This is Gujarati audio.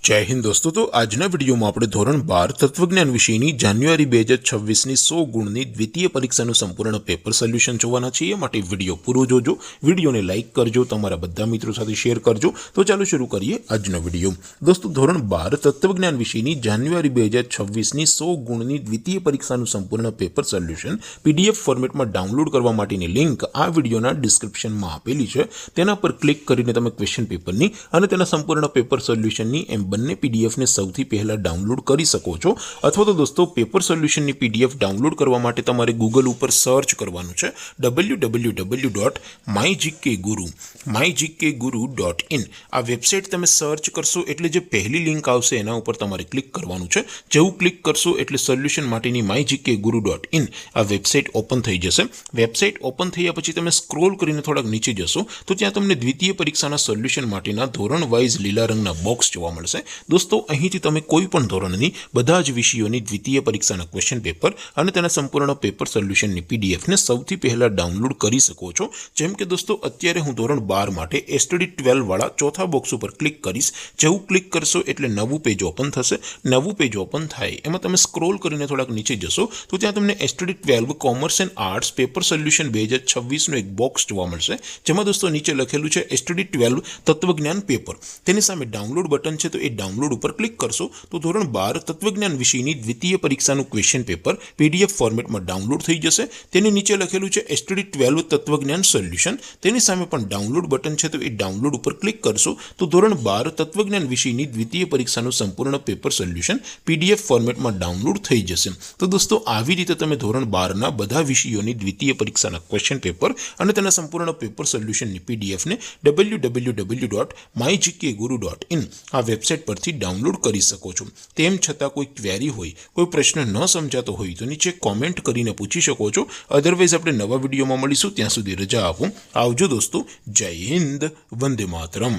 जय हिंद दोस्तों। तो आजना विडियो में આપણે ધોરણ 12 તત્વજ્ઞાન વિષયની જાન્યુઆરી 2026 ની 100 ગુણની દ્વિતીય પરીક્ષાનું સંપૂર્ણ પેપર સોલ્યુશન જોવાના છીએ। માટે વિડિયો પૂરો જોજો, વિડિયોને લાઈક કરજો, તમારા બધા મિત્રો સાથે શેર કરજો। તો ચાલો શરૂ કરીએ આજનો વિડિયો। દોસ્તો ધોરણ 12 તત્વજ્ઞાન વિષયની જાન્યુઆરી 2026 ની 100 ગુણની દ્વિતીય પરીક્ષાનું સંપૂર્ણ પેપર સોલ્યુશન પીડીએફ ફોર્મેટમાં ડાઉનલોડ કરવા માટેની લિંક આ વિડિયોના ડિસ્ક્રિપ્શનમાં આપેલી છે। તેના પર ક્લિક કરીને તમે ક્વેશ્ચન પેપરની અને તેના સંપૂર્ણ પેપર સોલ્યુશનની બંને પીડીએફ ને સૌથી પહેલા ડાઉનલોડ કરી શકો છો। અથવા તો દોસ્તો પેપર સોલ્યુશનની પીડીએફ ડાઉનલોડ કરવા માટે તમારે ગૂગલ ઉપર સર્ચ કરવાનું છે www.mygkguru.in। આ વેબસાઇટ તમે સર્ચ કરશો એટલે જે પહેલી લિંક આવશે એના ઉપર તમારે ક્લિક કરવાનું છે। જેવું ક્લિક કરશો એટલે સોલ્યુશન માટેની mygkguru.in આ વેબસાઇટ ઓપન થઈ જશે। વેબસાઇટ ઓપન થયા પછી તમે સ્ક્રોલ કરીને થોડાક નીચે જશો તો ત્યાં તમને દ્વિતીય પરીક્ષાના સોલ્યુશન માટેના ધોરણ વાઇઝ લીલા રંગના બોક્સ જોવા મળશે। दोस्तों અહીંથી તમે કોઈ પણ ધોરણની બધા જ વિષયોની દ્વિતીય પરીક્ષાના ક્વેશ્ચન પેપર અને તેના સંપૂર્ણ પેપર સોલ્યુશનની પીડીએફ ને સૌથી પહેલા ડાઉનલોડ કરી શકો છો। જેમ કે દોસ્તો અત્યારે હું ધોરણ 12 માટે એસટીડી 12 વાળા ચોથા બોક્સ ઉપર ક્લિક કરીશ। જેવું ક્લિક કરશો એટલે નવું પેજ ઓપન થશે। નવું પેજ ઓપન થાય એમાં તમે સ્ક્રોલ કરીને થોડાક નીચે જશો તો ત્યાં તમને STD 12 commerce and arts paper solution 2026 નું એક બોક્સ જોવા મળશે। જેમાં દોસ્તો નીચે લખેલું છે એસટીડી 12 તત્વજ્ઞાન પેપર। તેની સામે ડાઉનલોડ બટન છે, તો એ ડાઉનલોડ ઉપર ક્લિક કરશો તો ધોરણ 12 તત્વજ્ઞાન વિષયની દ્વિતીય પરીક્ષાનું ક્વેશ્ચન પેપર પીડીએફ ફોર્મેટમાં ડાઉનલોડ થઈ જશે। તેની નીચે લખેલું છે એસટીડી 12 તત્વજ્ઞાન સોલ્યુશન। તેની સામે પણ ડાઉનલોડ બટન છે, તો એ ડાઉનલોડ ઉપર ક્લિક કરશો તો ધોરણ 12 તત્વજ્ઞાન વિષયની દ્વિતીય પરીક્ષાનું સંપૂર્ણ પેપર સોલ્યુશન પીડીએફ ફોર્મેટમાં ડાઉનલોડ થઈ જશે। તો દોસ્તો આવી રીતે તમે ધોરણ 12ના બધા વિષયોની દ્વિતીય પરીક્ષાના ક્વેશ્ચન પેપર અને તેના સંપૂર્ણ પેપર સોલ્યુશનની પીડીએફ ને www.mygkguru.in આ વેબસાઇટ પરથી ડાઉનલોડ કરી શકો છો। તેમ છતાં કોઈ ક્વેરી હોય, કોઈ પ્રશ્ન ન સમજાતો હોય તો નીચે કોમેન્ટ કરીને પૂછી શકો છો। અધરવાઇઝ આપણે નવા વિડીયોમાં મળીશું, ત્યાં સુધી રજા આપો। આવજો દોસ્તો। જય હિન્દ, વંદે માતરમ।